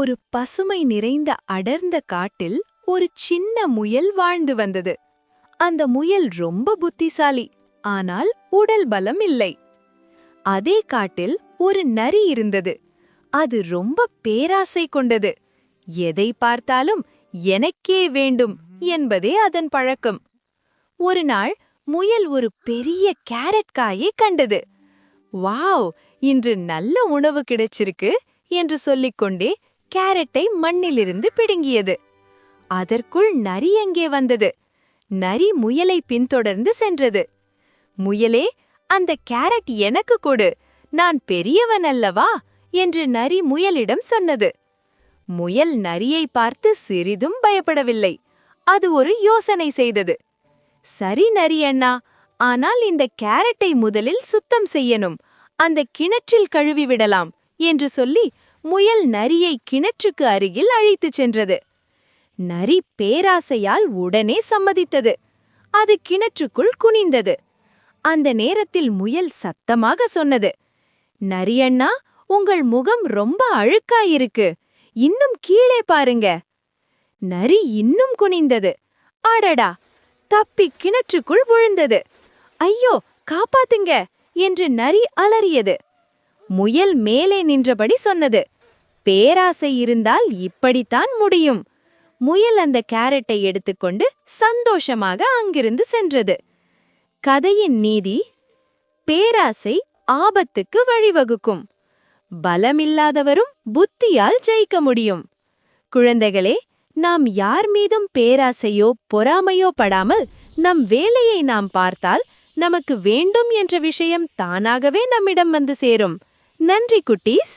ஒரு பசுமை நிறைந்த அடர்ந்த காட்டில் ஒரு சின்ன முயல் வாழ்ந்து வந்தது. அந்த முயல் ரொம்ப புத்திசாலி, ஆனால் உடல் பலம் இல்லை. அதே காட்டில் ஒரு நரி இருந்தது. அது ரொம்ப பேராசை கொண்டது. எதை பார்த்தாலும் எனக்கே வேண்டும் என்பதே அதன் பழக்கம். ஒரு நாள் முயல் ஒரு பெரிய கேரட் காயை கண்டது. வாவ், இன்று நல்ல உணவு கிடைச்சிருக்கு என்று சொல்லிக்கொண்டே கேரட்டை மண்ணிலிருந்து பிடுங்கியது. அதற்குள் நரி எங்கே வந்தது. நரி முயலை பின்தொடர்ந்து சென்றது. முயலே, அந்த கேரட் எனக்கு கொடு, நான் பெரியவன் அல்லவா என்று நரி முயலிடம் சொன்னது. முயல் நரியை பார்த்து சிறிதும் பயப்படவில்லை. அது ஒரு யோசனை செய்தது. சரி நரி அண்ணா, ஆனால் இந்த கேரட்டை முதலில் சுத்தம் செய்யணும், அந்த கிணற்றில் கழுவி விடலாம் என்று சொல்லி முயல் நரியை கிணற்றுக்கு அருகில் அழைத்துச் சென்றது. நரி பேராசையால் உடனே சம்மதித்தது. அது கிணற்றுக்குள் குனிந்தது. அந்த நேரத்தில் முயல் சத்தமாக சொன்னது, நரி அண்ணா, உங்கள் முகம் ரொம்ப அழுக்காயிருக்கு, இன்னும் கீழே பாருங்க. நரி இன்னும் குனிந்தது. அடடா, தப்பி கிணற்றுக்குள் விழுந்தது. ஐயோ, காப்பாத்துங்க என்று நரி அலறியது. முயல் மேலே நின்றபடி சொன்னது, பேராசை இருந்தால் இப்படித்தான் முடியும். முயல் அந்த கேரட்டை எடுத்துக்கொண்டு சந்தோஷமாக அங்கிருந்து சென்றது. கதையின் நீதி: பேராசை ஆபத்துக்கு வழிவகுக்கும். பலமில்லாதவரும் புத்தியால் ஜெயிக்க முடியும். குழந்தைகளே, நாம் யார் மீதும் பேராசையோ பொறாமையோ படாமல் நம் வேலையை நாம் பார்த்தால் நமக்கு வேண்டும் என்ற விஷயம் தானாகவே நம்மிடம் வந்து சேரும். நன்றி குட்டீஸ்.